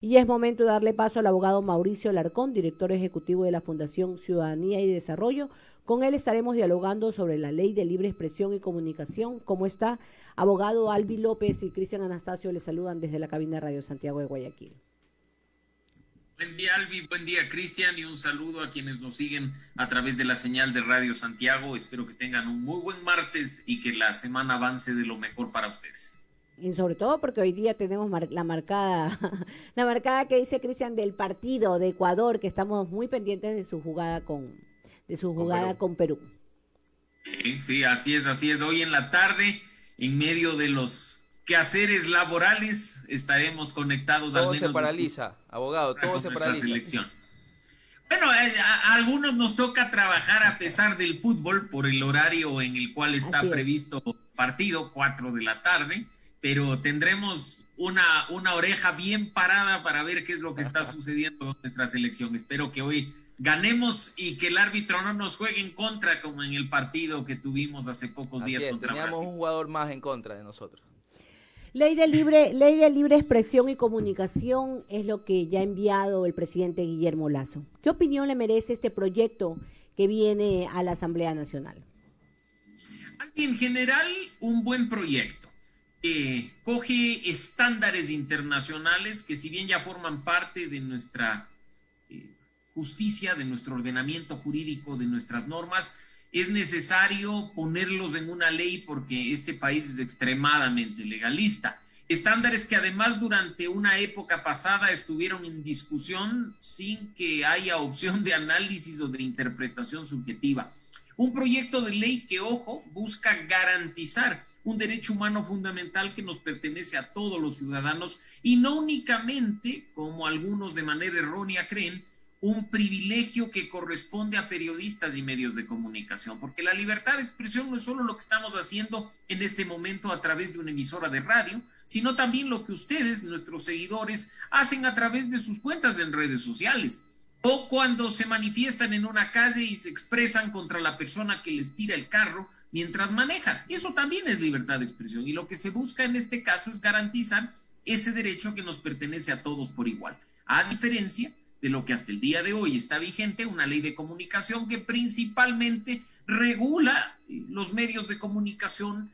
Y es momento de darle paso al abogado Mauricio Larcón, director ejecutivo de la Fundación Ciudadanía y Desarrollo. Con él estaremos dialogando sobre la ley de libre expresión y comunicación. ¿Cómo está? Abogado Albi López y Cristian Anastasio le saludan desde la cabina de Radio Santiago de Guayaquil. Buen día, Albi, buen día, Cristian, y un saludo a quienes nos siguen a través de la señal de Radio Santiago. Espero que tengan un muy buen martes y que la semana avance de lo mejor para ustedes. Y sobre todo porque hoy día tenemos la marcada, la marcada que dice Cristian del partido de Ecuador, que estamos muy pendientes de su jugada con Perú. Sí, así es, así es. Hoy en la tarde, en medio de los quehaceres laborales, estaremos conectados todo al menos. Todo se paraliza, abogado, todo se paraliza. Selección. Bueno, a algunos nos toca trabajar a pesar del fútbol por el horario en el cual está previsto partido, 4 de la tarde. Pero tendremos una oreja bien parada para ver qué es lo que está sucediendo con nuestra selección. Espero que hoy ganemos y que el árbitro no nos juegue en contra como en el partido que tuvimos hace pocos días contra Brasil. Teníamos un jugador más en contra de nosotros. Ley de libre expresión y comunicación es lo que ya ha enviado el presidente Guillermo Lasso. ¿Qué opinión le merece este proyecto que viene a la Asamblea Nacional? En general, un buen proyecto. Coge estándares internacionales que, si bien ya forman parte de nuestra justicia, de nuestro ordenamiento jurídico, de nuestras normas, es necesario ponerlos en una ley porque este país es extremadamente legalista. Estándares que además durante una época pasada estuvieron en discusión sin que haya opción de análisis o de interpretación subjetiva. Un proyecto de ley que, ojo, busca garantizar un derecho humano fundamental que nos pertenece a todos los ciudadanos y no únicamente, como algunos de manera errónea creen, un privilegio que corresponde a periodistas y medios de comunicación, porque la libertad de expresión no es solo lo que estamos haciendo en este momento a través de una emisora de radio, sino también lo que ustedes, nuestros seguidores, hacen a través de sus cuentas en redes sociales, o cuando se manifiestan en una calle y se expresan contra la persona que les tira el carro mientras manejan. Eso también es libertad de expresión, y lo que se busca en este caso es garantizar ese derecho que nos pertenece a todos por igual, a diferencia de lo que hasta el día de hoy está vigente, una ley de comunicación que principalmente regula los medios de comunicación,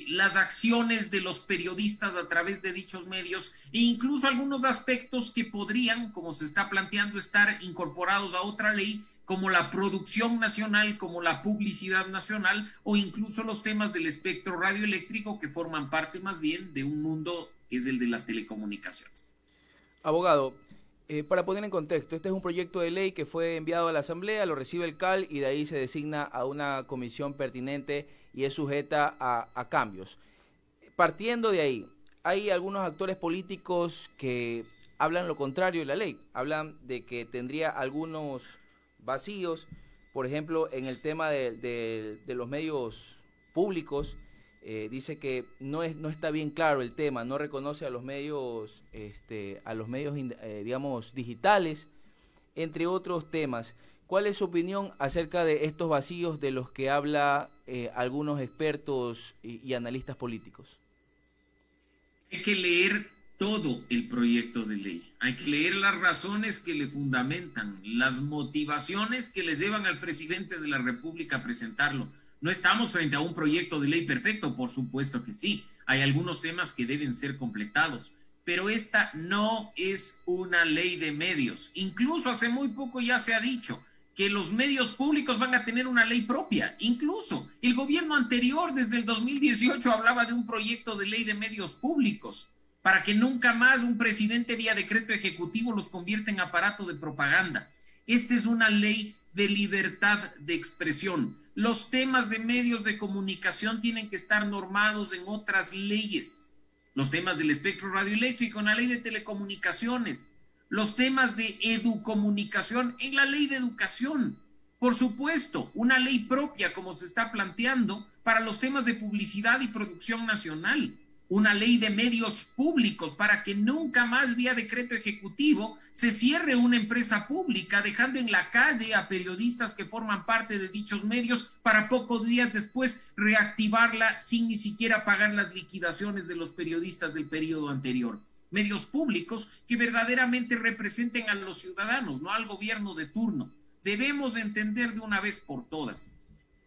las acciones de los periodistas a través de dichos medios e incluso algunos aspectos que podrían, como se está planteando, estar incorporados a otra ley, como la producción nacional, como la publicidad nacional o incluso los temas del espectro radioeléctrico que forman parte más bien de un mundo que es el de las telecomunicaciones. Abogado, para poner en contexto, este es un proyecto de ley que fue enviado a la Asamblea, lo recibe el CAL y de ahí se designa a una comisión pertinente y es sujeta a cambios. Partiendo de ahí, hay algunos actores políticos que hablan lo contrario de la ley, hablan de que tendría algunos vacíos, por ejemplo, en el tema de los medios públicos. Dice que no está bien claro el tema, no reconoce a los medios, digamos, digitales, entre otros temas. ¿Cuál es su opinión acerca de estos vacíos de los que habla algunos expertos y analistas políticos? Hay que leer todo el proyecto de ley. Hay que leer las razones que le fundamentan, las motivaciones que le llevan al presidente de la República a presentarlo. No estamos frente a un proyecto de ley perfecto, por supuesto que sí. Hay algunos temas que deben ser completados, pero esta no es una ley de medios. Incluso hace muy poco ya se ha dicho que los medios públicos van a tener una ley propia. Incluso el gobierno anterior, desde el 2018, hablaba de un proyecto de ley de medios públicos para que nunca más un presidente vía decreto ejecutivo los convierta en aparato de propaganda. Esta es una ley de libertad de expresión. Los temas de medios de comunicación tienen que estar normados en otras leyes. Los temas del espectro radioeléctrico en la ley de telecomunicaciones. Los temas de educomunicación en la ley de educación. Por supuesto, una ley propia como se está planteando para los temas de publicidad y producción nacional. Una ley de medios públicos para que nunca más vía decreto ejecutivo se cierre una empresa pública, dejando en la calle a periodistas que forman parte de dichos medios para pocos días después reactivarla sin ni siquiera pagar las liquidaciones de los periodistas del periodo anterior. medios públicos que verdaderamente representen a los ciudadanos, no al gobierno de turno. Debemos de entender de una vez por todas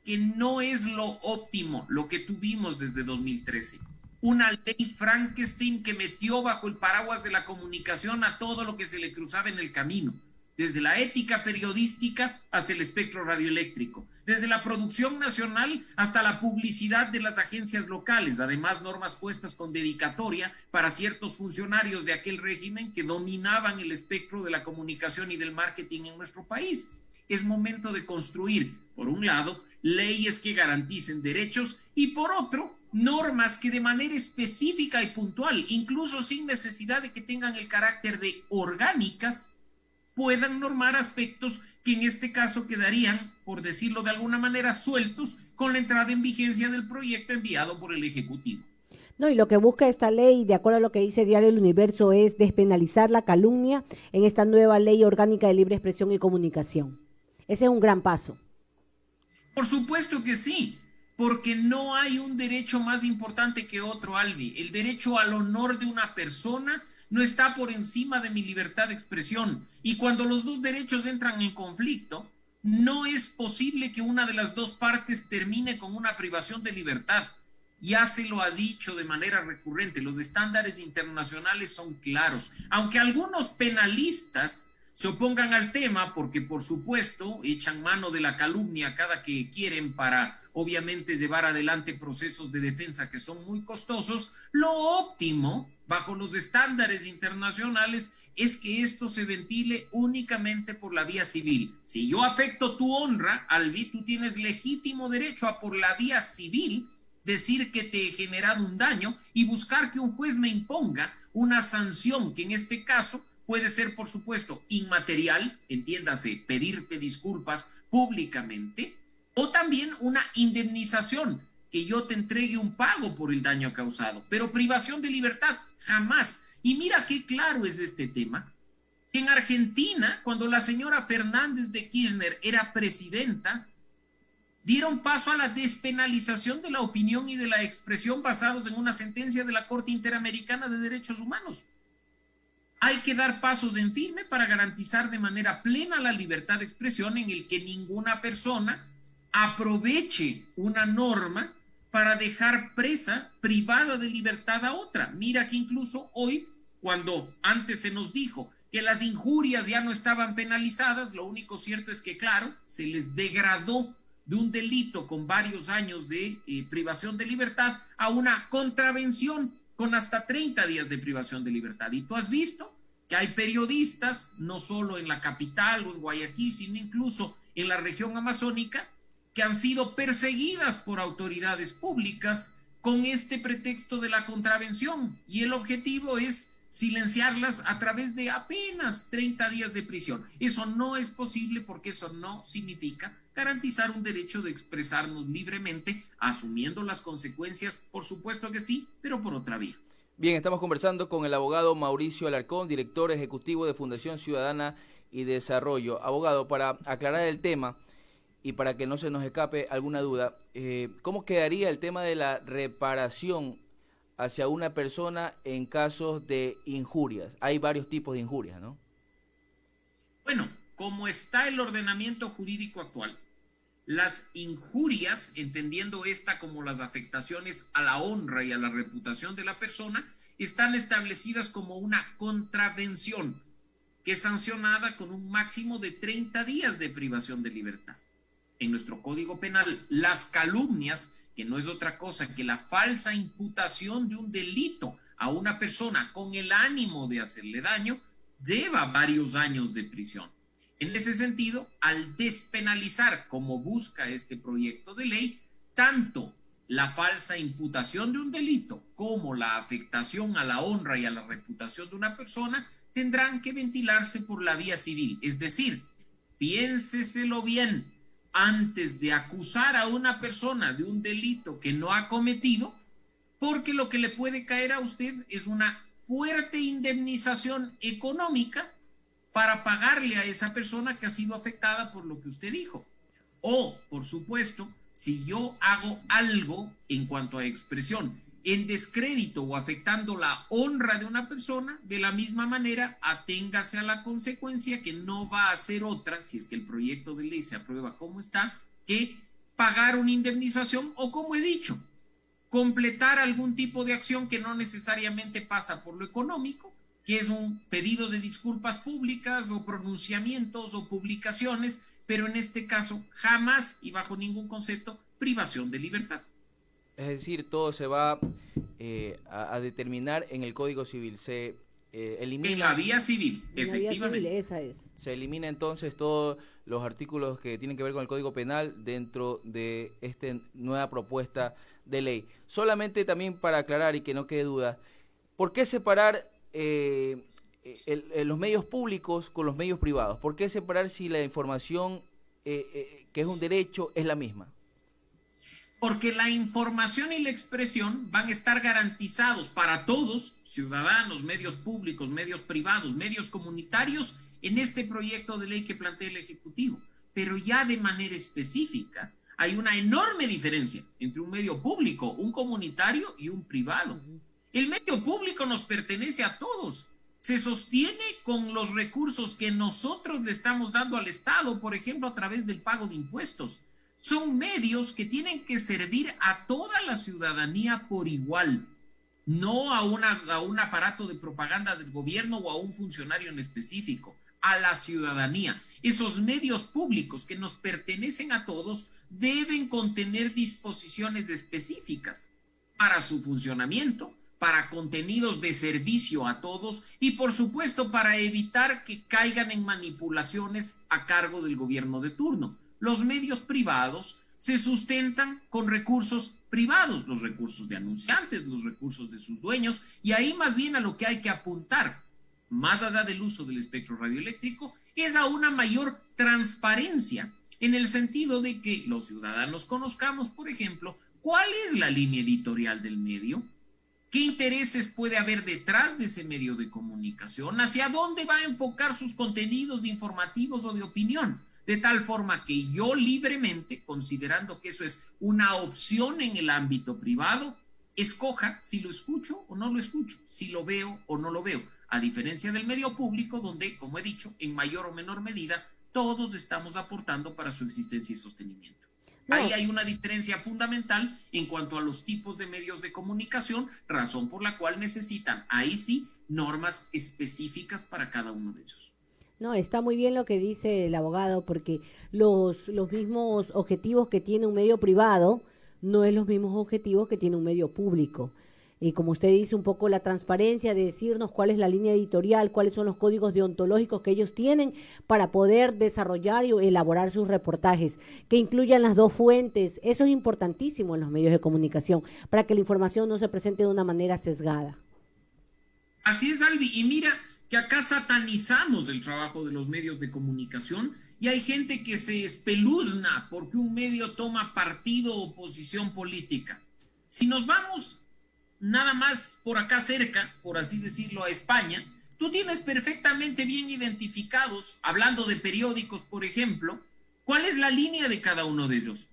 que no es lo óptimo lo que tuvimos desde 2013. Una ley Frankenstein que metió bajo el paraguas de la comunicación a todo lo que se le cruzaba en el camino, desde la ética periodística hasta el espectro radioeléctrico, desde la producción nacional hasta la publicidad de las agencias locales, además normas puestas con dedicatoria para ciertos funcionarios de aquel régimen que dominaban el espectro de la comunicación y del marketing en nuestro país. Es momento de construir, por un lado, leyes que garanticen derechos y por otro, normas que de manera específica y puntual, incluso sin necesidad de que tengan el carácter de orgánicas, puedan normar aspectos que en este caso quedarían, por decirlo de alguna manera, sueltos con la entrada en vigencia del proyecto enviado por el Ejecutivo. No, y lo que busca esta ley, de acuerdo a lo que dice Diario El Universo, es despenalizar la calumnia en esta nueva ley orgánica de libre expresión y comunicación. Ese es un gran paso. Por supuesto que sí, porque no hay un derecho más importante que otro, Albi. El derecho al honor de una persona no está por encima de mi libertad de expresión. Y cuando los dos derechos entran en conflicto, no es posible que una de las dos partes termine con una privación de libertad. Ya se lo ha dicho de manera recurrente, los estándares internacionales son claros. Aunque algunos penalistas se opongan al tema porque, por supuesto, echan mano de la calumnia cada que quieren para, obviamente, llevar adelante procesos de defensa que son muy costosos, lo óptimo, bajo los estándares internacionales, es que esto se ventile únicamente por la vía civil. Si yo afecto tu honra, Albi, tú tienes legítimo derecho a, por la vía civil, decir que te he generado un daño y buscar que un juez me imponga una sanción que en este caso puede ser, por supuesto, inmaterial, entiéndase, pedirte disculpas públicamente, o también una indemnización, que yo te entregue un pago por el daño causado, pero privación de libertad, jamás. Y mira qué claro es este tema. En Argentina, cuando la señora Fernández de Kirchner era presidenta, dieron paso a la despenalización de la opinión y de la expresión basados en una sentencia de la Corte Interamericana de Derechos Humanos. Hay que dar pasos en firme para garantizar de manera plena la libertad de expresión en el que ninguna persona aproveche una norma para dejar presa, privada de libertad a otra. Mira que incluso hoy, cuando antes se nos dijo que las injurias ya no estaban penalizadas, lo único cierto es que, claro, se les degradó de un delito con varios años de privación de libertad a una contravención con hasta 30 días de privación de libertad. Y tú has visto que hay periodistas, no solo en la capital o en Guayaquil, sino incluso en la región amazónica, que han sido perseguidas por autoridades públicas con este pretexto de la contravención. Y el objetivo es silenciarlas a través de apenas 30 días de prisión. Eso no es posible porque eso no significa garantizar un derecho de expresarnos libremente, asumiendo las consecuencias, por supuesto que sí, pero por otra vía. Bien, estamos conversando con el abogado Mauricio Alarcón, director ejecutivo de Fundación Ciudadana y Desarrollo. Abogado, para aclarar el tema y para que no se nos escape alguna duda, ¿cómo quedaría el tema de la reparación hacia una persona en casos de injurias? Hay varios tipos de injurias, ¿no? Bueno, como está el ordenamiento jurídico actual, las injurias, entendiendo esta como las afectaciones a la honra y a la reputación de la persona, están establecidas como una contravención que es sancionada con un máximo de 30 días de privación de libertad. En nuestro Código Penal, las calumnias, que no es otra cosa que la falsa imputación de un delito a una persona con el ánimo de hacerle daño, lleva varios años de prisión. En ese sentido, al despenalizar, como busca este proyecto de ley, tanto la falsa imputación de un delito como la afectación a la honra y a la reputación de una persona tendrán que ventilarse por la vía civil. Es decir, piénseselo bien antes de acusar a una persona de un delito que no ha cometido, porque lo que le puede caer a usted es una fuerte indemnización económica para pagarle a esa persona que ha sido afectada por lo que usted dijo. O, por supuesto, si yo hago algo en cuanto a expresión en descrédito o afectando la honra de una persona, de la misma manera aténgase a la consecuencia que no va a ser otra, si es que el proyecto de ley se aprueba como está, que pagar una indemnización o, como he dicho, completar algún tipo de acción que no necesariamente pasa por lo económico, que es un pedido de disculpas públicas o pronunciamientos o publicaciones, pero en este caso jamás y bajo ningún concepto privación de libertad. Es decir, todo se va a determinar en el Código Civil. Se elimina... En la vía civil, En la efectivamente. vía civil, esa es. Se elimina entonces todos los artículos que tienen que ver con el Código Penal dentro de esta nueva propuesta de ley. Solamente también para aclarar y que no quede duda, ¿por qué separar los medios públicos con los medios privados? ¿Por qué separar si la información que es un derecho es la misma? Porque la información y la expresión van a estar garantizados para todos, ciudadanos, medios públicos, medios privados, medios comunitarios, en este proyecto de ley que plantea el Ejecutivo. Pero ya de manera específica, hay una enorme diferencia entre un medio público, un comunitario y un privado. El medio público nos pertenece a todos. Se sostiene con los recursos que nosotros le estamos dando al Estado, por ejemplo, a través del pago de impuestos. Son medios que tienen que servir a toda la ciudadanía por igual, no a un aparato de propaganda del gobierno o a un funcionario en específico, a la ciudadanía. Esos medios públicos que nos pertenecen a todos deben contener disposiciones específicas para su funcionamiento, para contenidos de servicio a todos y, por supuesto, para evitar que caigan en manipulaciones a cargo del gobierno de turno. Los medios privados se sustentan con recursos privados, los recursos de anunciantes, los recursos de sus dueños, y ahí más bien a lo que hay que apuntar, más allá del uso del espectro radioeléctrico, es a una mayor transparencia, en el sentido de que los ciudadanos conozcamos, por ejemplo, cuál es la línea editorial del medio, qué intereses puede haber detrás de ese medio de comunicación, hacia dónde va a enfocar sus contenidos informativos o de opinión, de tal forma que yo libremente, considerando que eso es una opción en el ámbito privado, escoja si lo escucho o no lo escucho, si lo veo o no lo veo, a diferencia del medio público donde, como he dicho, en mayor o menor medida, todos estamos aportando para su existencia y sostenimiento. Ahí hay una diferencia fundamental en cuanto a los tipos de medios de comunicación, razón por la cual necesitan, ahí sí, normas específicas para cada uno de ellos. No, está muy bien lo que dice el abogado, porque los mismos objetivos que tiene un medio privado no es los mismos objetivos que tiene un medio público. Y como usted dice, un poco la transparencia de decirnos cuál es la línea editorial, cuáles son los códigos deontológicos que ellos tienen para poder desarrollar y elaborar sus reportajes, que incluyan las dos fuentes. Eso es importantísimo en los medios de comunicación, para que la información no se presente de una manera sesgada. Así es, Albi, y mira que acá satanizamos el trabajo de los medios de comunicación y hay gente que se espeluzna porque un medio toma partido o posición política. Si nos vamos nada más por acá cerca, por así decirlo, a España, tú tienes perfectamente bien identificados, hablando de periódicos, por ejemplo, cuál es la línea de cada uno de ellos.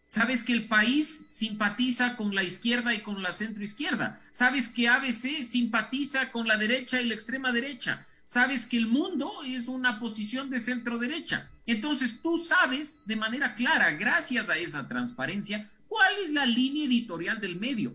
Sabes que El País simpatiza con la izquierda y con la centroizquierda. Sabes que ABC simpatiza con la derecha y la extrema derecha. Sabes que El Mundo es una posición de centro derecha. Entonces tú sabes de manera clara, gracias a esa transparencia, cuál es la línea editorial del medio.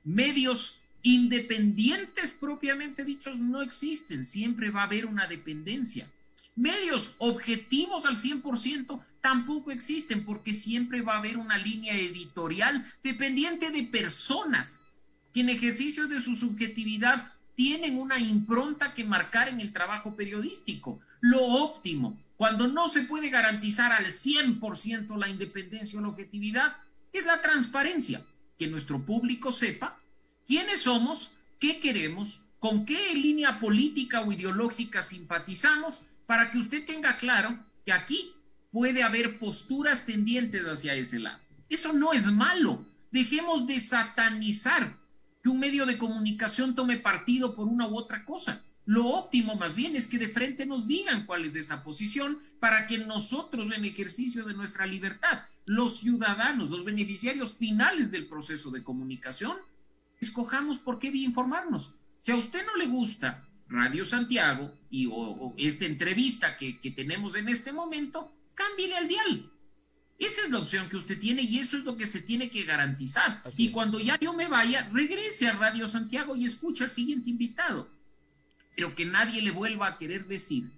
Medios independientes propiamente dichos no existen, siempre va a haber una dependencia. Medios objetivos al 100% tampoco existen porque siempre va a haber una línea editorial dependiente de personas que en ejercicio de su subjetividad tienen una impronta que marcar en el trabajo periodístico. Lo óptimo, cuando no se puede garantizar al 100% la independencia o la objetividad, es la transparencia. Que nuestro público sepa quiénes somos, qué queremos, con qué línea política o ideológica simpatizamos, para que usted tenga claro que aquí puede haber posturas tendientes hacia ese lado. Eso no es malo. Dejemos de satanizar que un medio de comunicación tome partido por una u otra cosa. Lo óptimo más bien es que de frente nos digan cuál es esa posición para que nosotros, en ejercicio de nuestra libertad, los ciudadanos, los beneficiarios finales del proceso de comunicación, escojamos por qué vía informarnos. Si a usted no le gusta Radio Santiago o esta entrevista que tenemos en este momento, cámbiele al dial. Esa es la opción que usted tiene y eso es lo que se tiene que garantizar. Y cuando ya yo me vaya, regrese a Radio Santiago y escuche al siguiente invitado. Pero que nadie le vuelva a querer decir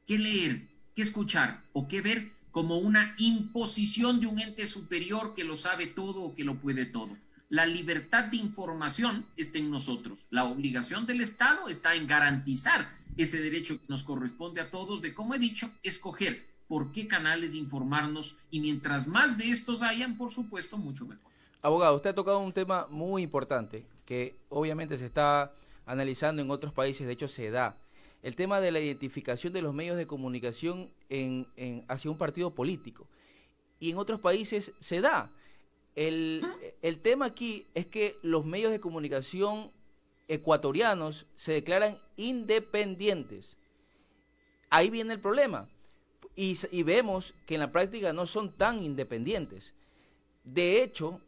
qué leer, qué escuchar o qué ver como una imposición de un ente superior que lo sabe todo o que lo puede todo. La libertad de información está en nosotros. La obligación del Estado está en garantizar ese derecho que nos corresponde a todos de, como he dicho, escoger por qué canales informarnos, y mientras más de estos hayan, por supuesto, mucho mejor. Abogado, usted ha tocado un tema muy importante que obviamente se está analizando en otros países, de hecho se da. El tema de la identificación de los medios de comunicación hacia un partido político. Y en otros países se da. El tema aquí es que los medios de comunicación ecuatorianos se declaran independientes. Ahí viene el problema. Y vemos que en la práctica no son tan independientes. De hecho,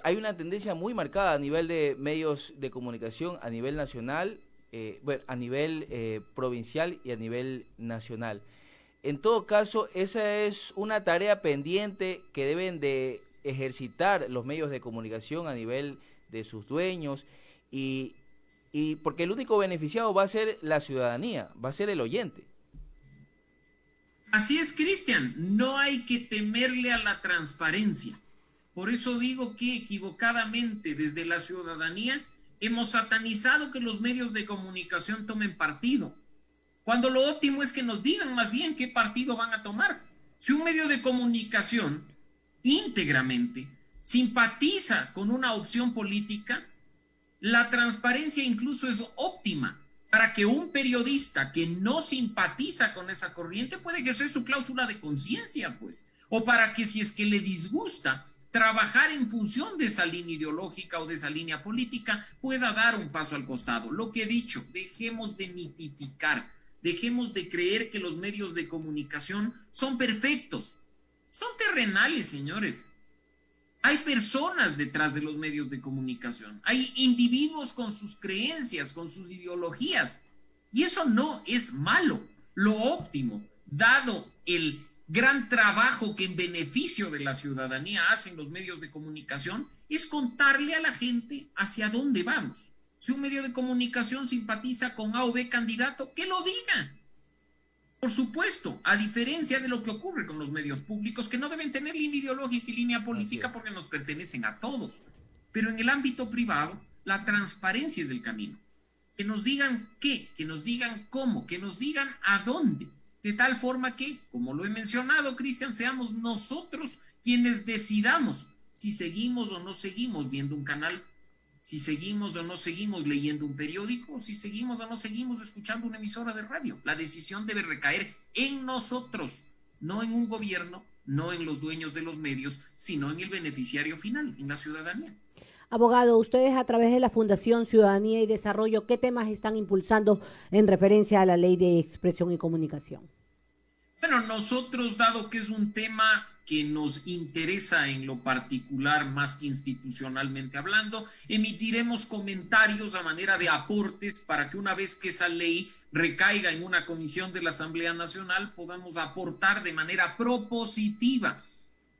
hay una tendencia muy marcada a nivel de medios de comunicación, a nivel nacional, a nivel provincial y a nivel nacional. En todo caso, esa es una tarea pendiente que deben de ejercitar los medios de comunicación a nivel de sus dueños, y porque el único beneficiado va a ser la ciudadanía, va a ser el oyente. Así es, Cristian, no hay que temerle a la transparencia. Por eso digo que equivocadamente desde la ciudadanía hemos satanizado que los medios de comunicación tomen partido, cuando lo óptimo es que nos digan más bien qué partido van a tomar. Si un medio de comunicación íntegramente simpatiza con una opción política, la transparencia incluso es óptima para que un periodista que no simpatiza con esa corriente pueda ejercer su cláusula de conciencia, pues, o para que, si es que le disgusta trabajar en función de esa línea ideológica o de esa línea política, pueda dar un paso al costado. Lo que he dicho, dejemos de mitificar, dejemos de creer que los medios de comunicación son perfectos. Son terrenales, señores. Hay personas detrás de los medios de comunicación. Hay individuos con sus creencias, con sus ideologías. Y eso no es malo. Lo óptimo, dado el gran trabajo que en beneficio de la ciudadanía hacen los medios de comunicación, es contarle a la gente hacia dónde vamos. Si un medio de comunicación simpatiza con A o B candidato, que lo diga. Por supuesto, a diferencia de lo que ocurre con los medios públicos, que no deben tener línea ideológica y línea política porque nos pertenecen a todos. Pero en el ámbito privado, la transparencia es el camino. Que nos digan qué, que nos digan cómo, que nos digan a dónde. De tal forma que, como lo he mencionado, Cristian, seamos nosotros quienes decidamos si seguimos o no seguimos viendo un canal, si seguimos o no seguimos leyendo un periódico, si seguimos o no seguimos escuchando una emisora de radio. La decisión debe recaer en nosotros, no en un gobierno, no en los dueños de los medios, sino en el beneficiario final, en la ciudadanía. Abogado, ustedes a través de la Fundación Ciudadanía y Desarrollo, ¿qué temas están impulsando en referencia a la Ley de Expresión y Comunicación? Bueno, nosotros, dado que es un tema que nos interesa en lo particular más que institucionalmente hablando, emitiremos comentarios a manera de aportes para que una vez que esa ley recaiga en una comisión de la Asamblea Nacional podamos aportar de manera propositiva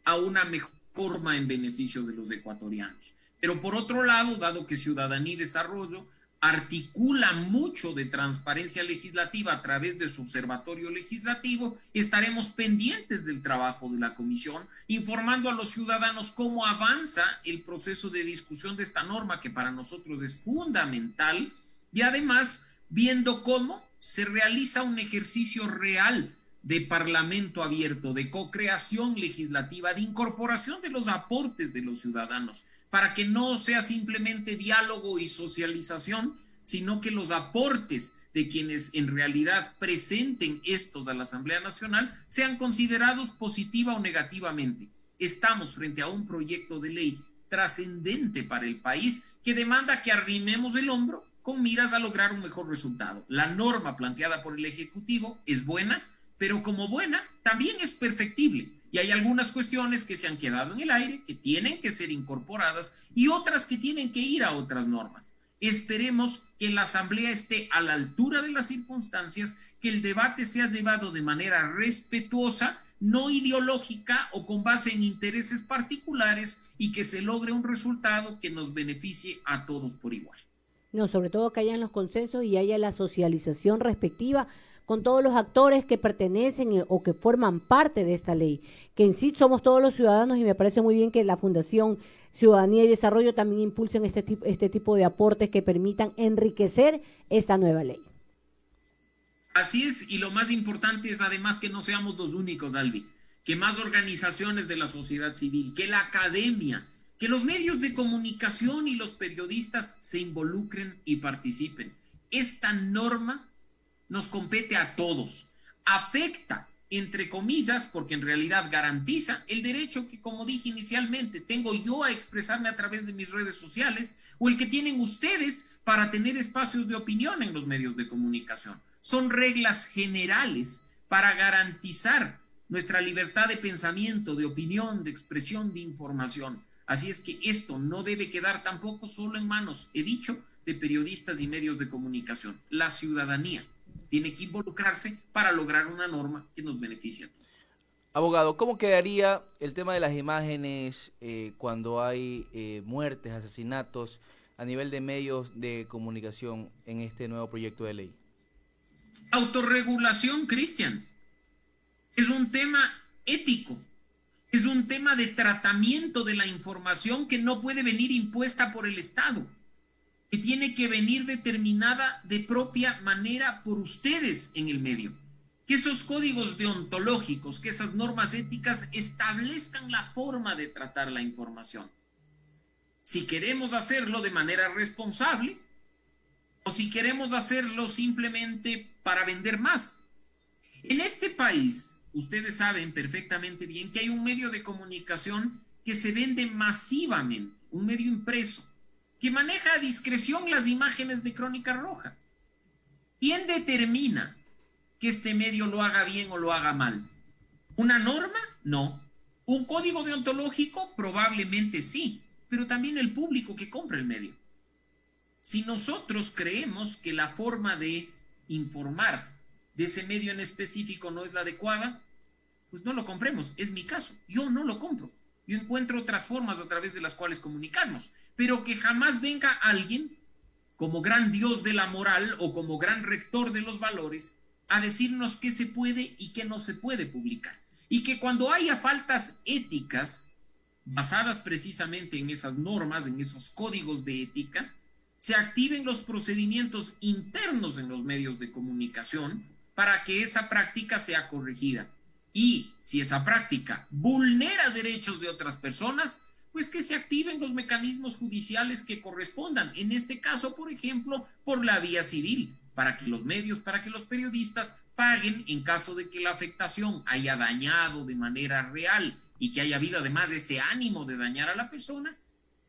a una mejor forma en beneficio de los ecuatorianos. Pero por otro lado, dado que Ciudadanía y Desarrollo articula mucho de transparencia legislativa a través de su observatorio legislativo, estaremos pendientes del trabajo de la comisión, informando a los ciudadanos cómo avanza el proceso de discusión de esta norma, que para nosotros es fundamental, y además viendo cómo se realiza un ejercicio real de parlamento abierto, de co-creación legislativa, de incorporación de los aportes de los ciudadanos, para que no sea simplemente diálogo y socialización, sino que los aportes de quienes en realidad presenten estos a la Asamblea Nacional sean considerados positiva o negativamente. Estamos frente a un proyecto de ley trascendente para el país que demanda que arrimemos el hombro con miras a lograr un mejor resultado. La norma planteada por el Ejecutivo es buena, pero como buena también es perfectible. Y hay algunas cuestiones que se han quedado en el aire, que tienen que ser incorporadas y otras que tienen que ir a otras normas. Esperemos que la Asamblea esté a la altura de las circunstancias, que el debate sea llevado de manera respetuosa, no ideológica o con base en intereses particulares y que se logre un resultado que nos beneficie a todos por igual. No, sobre todo que hayan los consensos y haya la socialización respectiva con todos los actores que pertenecen o que forman parte de esta ley, que en sí somos todos los ciudadanos, y me parece muy bien que la Fundación Ciudadanía y Desarrollo también impulsen este tipo de aportes que permitan enriquecer esta nueva ley. Así es, y lo más importante es además que no seamos los únicos, Albi, que más organizaciones de la sociedad civil, que la academia, que los medios de comunicación y los periodistas se involucren y participen. Esta norma nos compete a todos, afecta, entre comillas, porque en realidad garantiza el derecho que, como dije inicialmente, tengo yo a expresarme a través de mis redes sociales o el que tienen ustedes para tener espacios de opinión en los medios de comunicación. Son reglas generales para garantizar nuestra libertad de pensamiento, de opinión, de expresión, de información. Así es que esto no debe quedar tampoco solo en manos, he dicho, de periodistas y medios de comunicación. La ciudadanía tiene que involucrarse para lograr una norma que nos beneficie a todos. Abogado, ¿cómo quedaría el tema de las imágenes cuando hay muertes, asesinatos a nivel de medios de comunicación en este nuevo proyecto de ley? Autorregulación, Cristian, es un tema ético, es un tema de tratamiento de la información que no puede venir impuesta por el Estado, que tiene que venir determinada de propia manera por ustedes en el medio. Que esos códigos deontológicos, que esas normas éticas establezcan la forma de tratar la información. Si queremos hacerlo de manera responsable o si queremos hacerlo simplemente para vender más. En este país, ustedes saben perfectamente bien que hay un medio de comunicación que se vende masivamente, un medio impreso, que maneja a discreción las imágenes de Crónica Roja. ¿Quién determina que este medio lo haga bien o lo haga mal? ¿Una norma? No. ¿Un código deontológico? Probablemente sí, pero también el público que compra el medio. Si nosotros creemos que la forma de informar de ese medio en específico no es la adecuada, pues no lo compremos. Es mi caso. Yo no lo compro. Yo encuentro otras formas a través de las cuales comunicarnos, pero que jamás venga alguien como gran dios de la moral o como gran rector de los valores a decirnos qué se puede y qué no se puede publicar. Y que cuando haya faltas éticas basadas precisamente en esas normas, en esos códigos de ética, se activen los procedimientos internos en los medios de comunicación para que esa práctica sea corregida. Y si esa práctica vulnera derechos de otras personas, pues que se activen los mecanismos judiciales que correspondan. En este caso, por ejemplo, por la vía civil, para que los medios, para que los periodistas paguen en caso de que la afectación haya dañado de manera real y que haya habido además ese ánimo de dañar a la persona,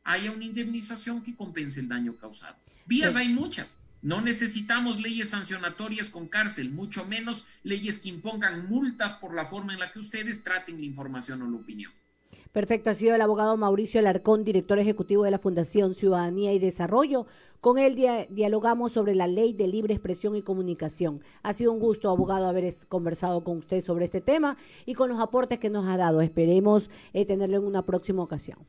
haya una indemnización que compense el daño causado. Vías hay muchas. No necesitamos leyes sancionatorias con cárcel, mucho menos leyes que impongan multas por la forma en la que ustedes traten la información o la opinión. Perfecto, ha sido el abogado Mauricio Alarcón, director ejecutivo de la Fundación Ciudadanía y Desarrollo. Con él dialogamos sobre la ley de libre expresión y comunicación. Ha sido un gusto, abogado, haber conversado con usted sobre este tema y con los aportes que nos ha dado. Esperemos tenerlo en una próxima ocasión.